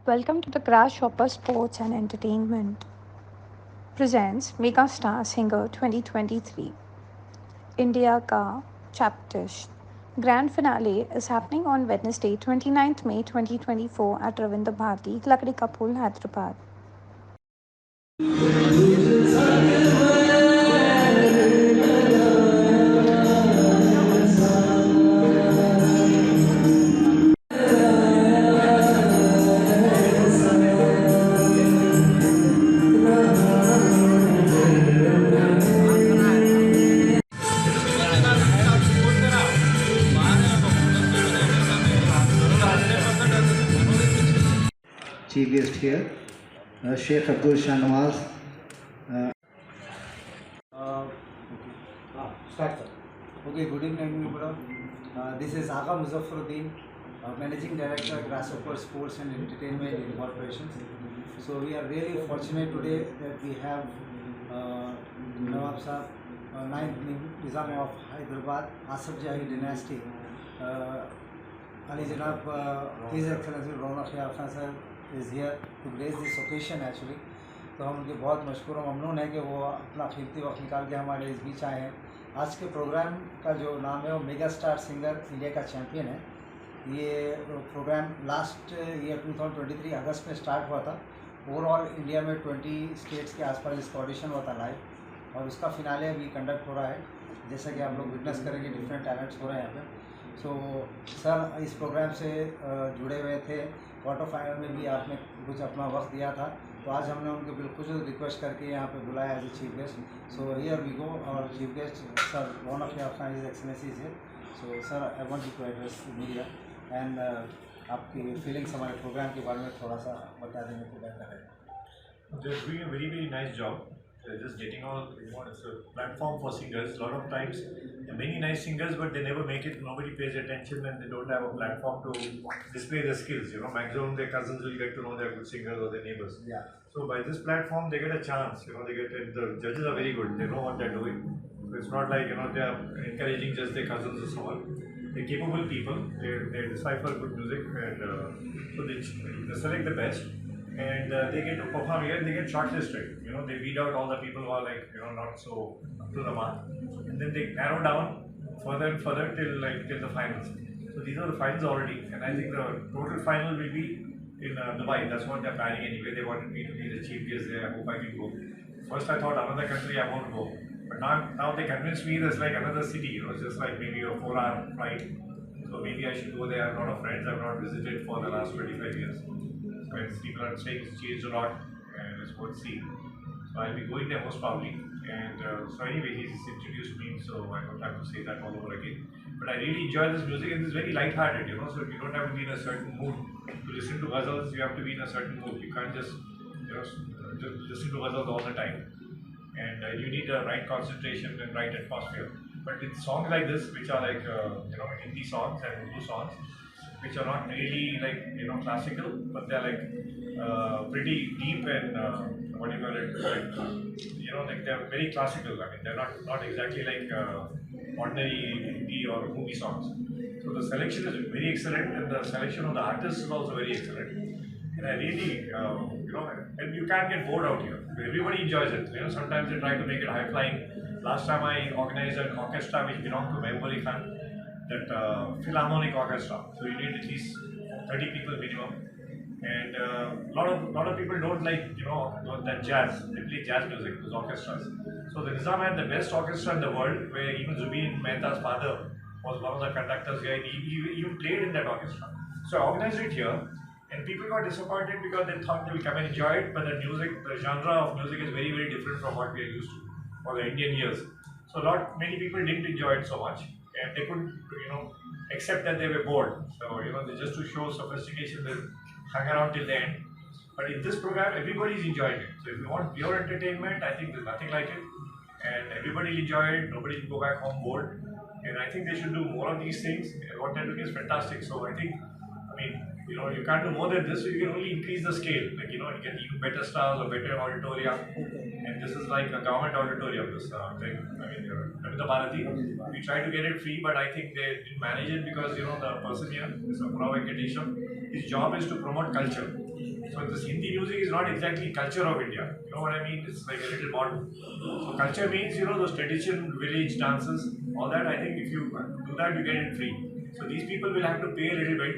Welcome to the Grasshopper Sports and Entertainment presents Mega Star Singer 2023 India Ka Chaptish. Grand finale is happening on Wednesday 29th May 2024 at Ravindra Bharati, Lakdi Kapul, Hyderabad. Chief guest here, Sheikh Abdul Shah Nawaz. Okay, good evening everyone. This is Agha Muzaffaruddin, Managing Director, Grasshopper Sports and Entertainment Incorporation. So we are really fortunate today that we have Nawab Sahab, 9th Nizam of Hyderabad, Asaf Jahi Dynasty, Ali Janab, His Excellency Ronak Yaf Khan sir is here to grace this occasion actually. तो हम उनके बहुत मशहूर और ममनून है कि वो अपना कीमती वक्त निकाल के हमारे इस बीच आए हैं। आज के प्रोग्राम का जो नाम है वो मेगा स्टार सिंगर इंडिया का चैम्पियन है। ये प्रोग्राम लास्ट ईयर 2023 अगस्त में स्टार्ट हुआ था। ओवरऑल इंडिया में 20 स्टेट्स के आसपास इसका ऑडिशन हुआ था लाइव और उसका फिनाले अभी कंडक्ट हो रहा है। जैसा कि आप लोग विटनेस करेंगे, डिफरेंट टैलेंट्स हो रहे हैं यहाँ पे। सो सर इस प्रोग्राम से जुड़े हुए थे, क्वार्टर फाइनल में भी आपने कुछ अपना वक्त दिया था, तो आज हमने उनको बिल्कुल रिक्वेस्ट करके यहाँ पे बुलाया as a chief guest. So here we go, और चीफ गेस्ट सर रोनक याफ खान हिज एक्सेलेंसी है। So sir I want you to address media and आपकी फीलिंग्स हमारे प्रोग्राम के बारे में थोड़ा सा बता देंगे तो बेहतर है। They're doing a very, very nice job. They're just getting all, it's a platform for singers. A lot of times, there are many nice singers, but they never make it. Nobody pays attention and they don't have a platform to display their skills. Maximum their cousins will get to know they're good singers or their neighbors. Yeah. So by this platform, they get a chance. The judges are very good. They know what they're doing. So it's not like, they are encouraging just their cousins or someone. They're capable people. They decipher good music, and so they select the best. And they get to perform here, they get shortlisted. They weed out all the people who are like, not so up to the mark. And then they narrow down further and further till the finals. So these are the finals already. And I think the total final will be in Dubai. That's what they're planning anyway. They wanted me to be the chief guest there. I hope I can go. First I thought another country I won't go. But now they convinced me there's like another city, it's just like maybe a 4-hour flight. So maybe I should go there. I have a lot of friends I've not visited for the last 25 years. When people are saying it's changed a lot, and it's worth seeing. So I'll be going there most probably. And so anyway, he's introduced me, so I don't have to say that all over again. But I really enjoy this music, and it's very light-hearted, So you don't have to be in a certain mood to listen to ghazals. You have to be in a certain mood. You can't just, just listen to ghazals all the time. And you need the right concentration and right atmosphere. But with songs like this, which are like Hindi songs and Urdu songs, which are not really like classical, but they're like pretty deep and what do you call it? Like they're very classical. I mean, they're not exactly like ordinary Hindi or movie songs. So the selection is very excellent, and the selection of the artists is also very excellent. And I really, and you can't get bored out here. Everybody enjoys it. Sometimes they try to make it high flying. Last time I organized an orchestra which belonged to Mehboob Khan, that Philharmonic Orchestra. So you need at least 30 people minimum. And a lot of people don't like that jazz. They play jazz music, those orchestras. So the Nizam had the best orchestra in the world, where even Zubeen Mehta's father was one of the conductors here. He even played in that orchestra. So I organized it here, and people got disappointed because they thought they would come and enjoy it, but the genre of music is very, very different from what we are used to for the Indian ears. So many people didn't enjoy it so much, and they couldn't, accept that they were bored. So, they just to show sophistication, they hung around till the end. But in this program, everybody is enjoying it. So if you want pure entertainment, I think there's nothing like it. And everybody will enjoy it, nobody will go back home bored. And I think they should do more of these things. And what they're doing is fantastic. So I think, You can't do more than this. So you can only increase the scale. Like you get even better stars or better auditorium. And this is like a government auditorium. This thing. I mean, Ravindra Bharati. We tried to get it free, but I think they didn't manage it because the person here, Mr. Purav Venkatesham, his job is to promote culture. So this Hindi music is not exactly culture of India. You know what I mean? It's like a little modern. So culture means those traditional village dances, all that. I think if you do that, you get it free. So these people will have to pay a little bit,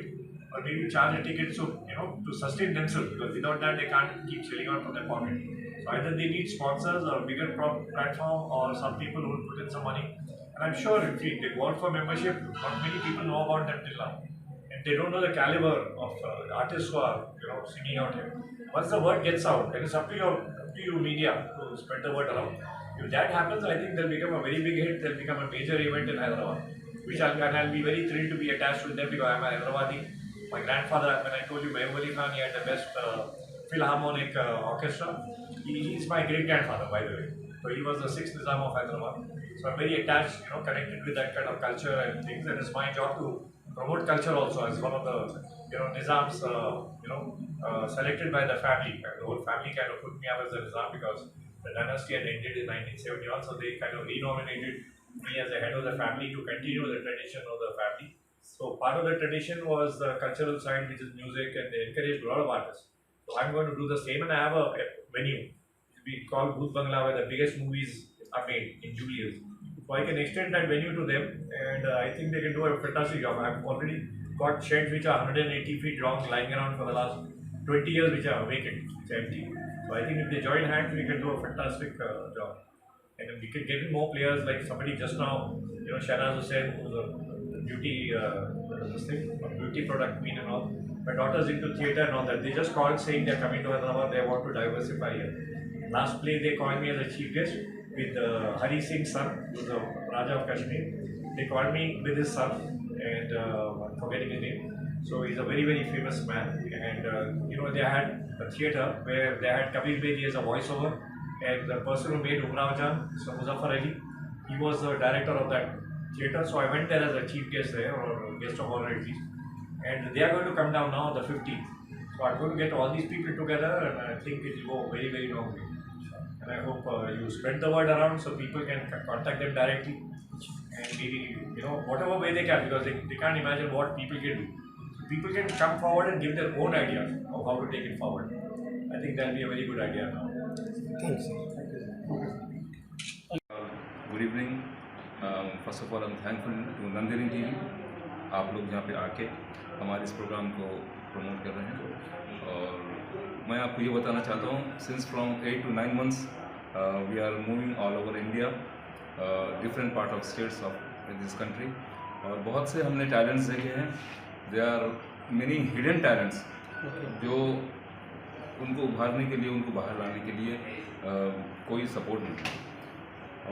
or maybe charge a ticket, so to sustain themselves, because without that they can't keep selling out from their pocket. So either they need sponsors or a bigger platform, or some people who will put in some money. And I'm sure if they go out for membership, not many people know about them till now. And they don't know the caliber of artists who are singing out here. Once the word gets out, and it's up to you media to spread the word around. If that happens, I think they'll become a very big hit. They'll become a major event in Hyderabad, I'll be very thrilled to be attached with them because I'm a Hyderabadi. My grandfather, when I told you, Mehboob Ali Khan, he had the best Philharmonic orchestra. He's my great grandfather, by the way. So he was the sixth Nizam of Hyderabad. So I'm very attached, connected with that kind of culture and things. And it's my job to promote culture also as one of the Nizams, selected by the family. And the whole family kind of put me up as a Nizam because the dynasty had ended in 1971. So they kind of renominated me as the head of the family to continue the tradition of the family. So part of the tradition was the cultural side, which is music, and they encouraged a lot of artists. So I'm going to do the same, and I have a venue. We call Bhoot Bangla, where the biggest movies are made in Julius. So I can extend that venue to them, and I think they can do a fantastic job. I've already got sheds which are 180 feet long, lying around for the last 20 years, which are vacant, which are empty. So I think if they join hands, we can do a fantastic job. And we can get in more players, like somebody just now, Shahnaz Hussain, who's a beauty, beauty product queen and all. My daughter's into theatre and all that. They just called saying they're coming to Hyderabad, they want to diversify here. Last play, they called me as a chief guest with Hari Singh's son, who's the Raja of Kashmir. They called me with his son, and I'm forgetting his name. So he's a very, very famous man. And they had a theatre where they had Kabir Bedi as a voiceover. And the person who made Umrao Jan, Mr. Muzaffar Ali, he was the director of that theatre. So I went there as a chief guest there, or guest of honor at least. And they are going to come down now on the 15th. So I'm going to get all these people together, and I think it will go very, very long way. And I hope you spread the word around so people can contact them directly. And maybe, whatever way they can, because they can't imagine what people can do. So people can come forward and give their own ideas of how to take it forward. I think that will be a very good idea now. Thanks. Good evening first of all I am thankful to Nandini TV, आप लोग यहाँ पे आके हमारे इस programme को promote कर रहे हैं। और मैं आपको ये बताना चाहता हूँ, since from 8 to 9 months we are moving all over India, different part of states of this country, और बहुत से हमने टैलेंट्स देखे हैं। They are many hidden talents जो उनको उभारने के लिए, उनको बाहर लाने के लिए कोई सपोर्ट नहीं है।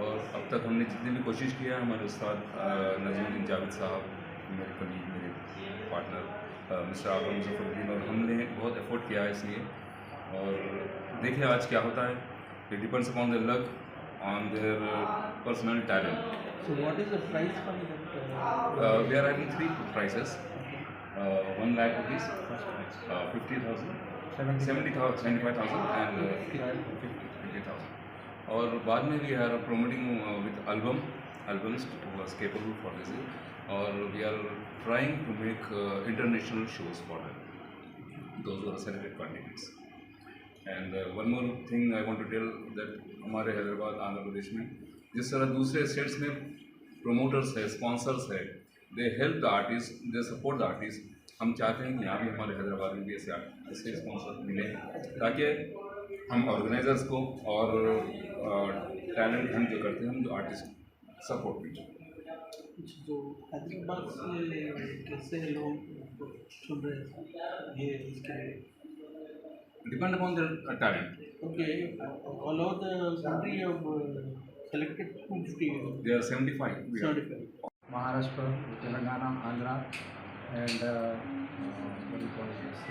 और अब तक हमने जितनी भी कोशिश किया, हमारे उस्ताद नजीमुद्दीन जावेद साहब, मेरे कलीग, मेरे पार्टनर मिस्टर आगा मुजफ्फरुद्दीन, और हमने बहुत एफर्ट किया है इसलिए। और देखिए आज क्या होता है, it depends upon their luck, on their personal talent. So what is the price for that? We are having 3 prizes, 1 lakh rupees, 50,000, 70,000, 75,000 and 50,000. और बाद में we are promoting with albumist who was capable for this, or we are trying to make international shows for them, those who are selected candidates. And one more thing I want to tell, that हमारे हैदराबाद, आंध्र प्रदेश में जिस तरह दूसरे states में promoters है, sponsors है, they help the artist, they support the artist, हम चाहते हैं कि यहाँ भी हमारे हैदराबाद में भी ऐसे स्पॉन्सर मिले, ताकि हम ऑर्गेनाइजर्स को और टैलेंट हम जो करते हैं, हम जो आर्टिस्ट सपोर्ट मिले। तो हैदराबाद से कैसे लोग सुन रहे हैं ये इसके लिए? Depend upon their talent. Okay, all over the country you have selected 250. They are 75. 75. Maharashtra, Telangana, Andhra, and what do you call this?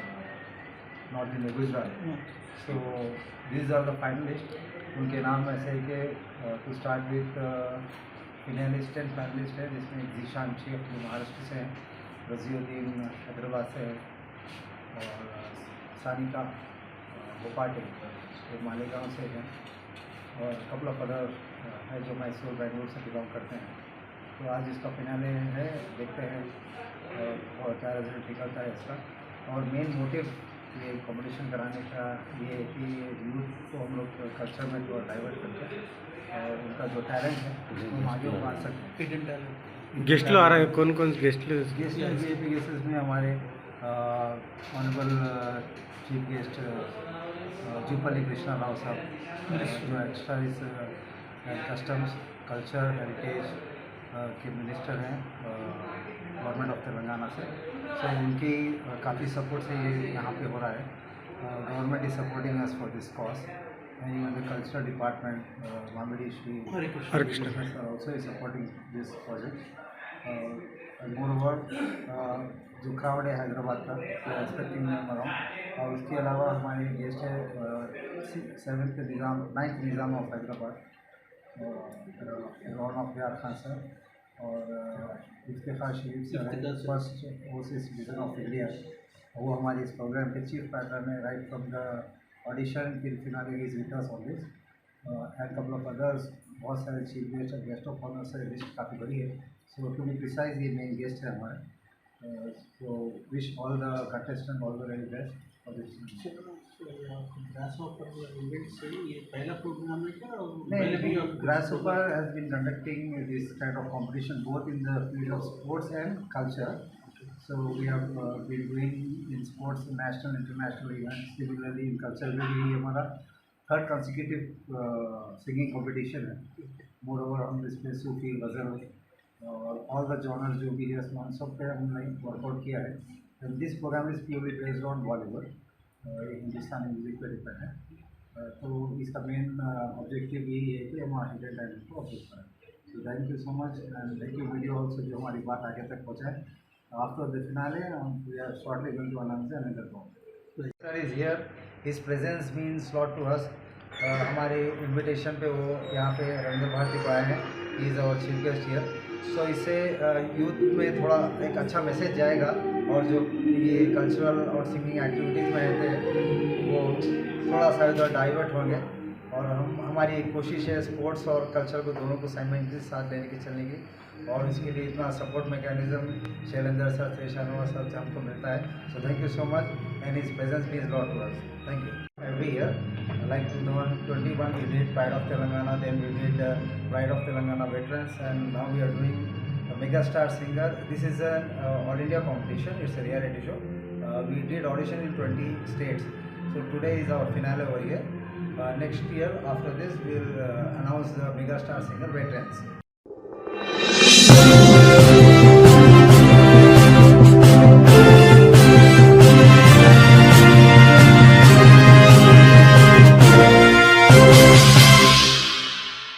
North India, Gujarat. So these are the finalists. उनके नाम ऐसे है कि to start with finalist and finalist है, जिसमें जीशान शेख जो महाराष्ट्र से हैं, रजीउद्दीन हैदराबाद से है, और सानिका गोपाटे जो मालेगांव से हैं, और कपल ऑफ अदर है जो मैसूर बेंगलुरु से बिलोंग करते हैं। तो आज इसका फिनाले है, देखते हैं और क्या रिजल्ट निकलता है इसका। और मेन मोटिव ये कंपटीशन कराने का ये है कि यूथ को हम लोग कल्चर में थोड़ा डाइवर्ट करके और उनका जो टैलेंट है उसको आगे बढ़ा सकते हैं। Hidden talent. गेस्ट लो आ रहे हैं, कौन कौन गेस्ट लो? गेस्ट गेसेस में हमारे honourable chief guest Jupally Krishna Rao साहब जो एक्साइज कस्टम्स कल्चर हेरिटेज के मिनिस्टर हैं गवर्नमेंट ऑफ तेलंगाना से। सो उनकी काफ़ी सपोर्ट से ये यहाँ पे हो रहा है। Government is supporting us for this cause and the cultural department Mamidi Shri Hare Krishna also is supporting this project. And moreover, जो क्राउड है हैदराबाद का एक्सपेक्टिंग अराउंड, और उसके अलावा हमारे गेस्ट है 9th निज़ाम ऑफ हैदराबाद रौन अख्तियार खान सर, और Iftikhar Sharif sir first overseas vision of India. वो हमारे इस प्रोग्राम के चीफ पैटर्न है right from the audition till finale is with us on this and couple of others. बहुत सारे चीफ गेस्ट और गेस्ट ऑफ ऑनर से लिस्ट काफ़ी बड़ी है। सो टू बी प्रिसाइज ये मेन गेस्ट है हमारे। So wish all the contestant all the very best for this. Grasshopper event से ये पहला प्रोग्राम है क्या? पहले भी Grasshopper has been conducting this kind of competition both in the field of sports and culture. So we have been doing in sports national international events. Similarly in culture में भी हमारा थर्ड कंसेक्यूटिव सिंगिंग कंपटीशन है। Moreover हम इसमें सूफी गज़ल और all the genres जो भी है सब पे हमने वर्कआउट किया है। And this program is purely based on Bollywood, Hindustani music पर डिपेंड है। तो इसका मेन ऑब्जेक्टिव यही है कि हम हिडन टैलेंट को अपडेट करें। So thank you so much and thank you video also जो हमारी बात आगे तक पहुँचाए। After the finale we are shortly going to announce another song. Sir is here, his presence means lot to us. हमारे invitation पे वो यहाँ पे रविंद्र भारती को आए हैं, he is our chief guest here. So इससे यूथ में थोड़ा एक अच्छा मैसेज जाएगा और जो ये कल्चरल और सिंगिंग एक्टिविटीज़ में रहते हैं वो थोड़ा सा इधर डाइवर्ट होंगे। और हमारी कोशिश है स्पोर्ट्स और कल्चर को दोनों को साइमल्टेनियसली साथ लेने की चलने की, और इसके लिए इतना सपोर्ट मैकेनिज्म शैलेंद्र सर त्रेशानुआ सर से हमको मिलता है। So thank you so much and his presence means lot to us. Thank you. Every year, like 2021 we did Pride of Telangana, then we did Pride of Telangana Veterans, and now we are doing a Mega Star Singer. This is an all India competition, it's a reality show. We did audition in 20 states. So today is our finale over here. Next year after this we'll announce the Mega Star Singer Veterans.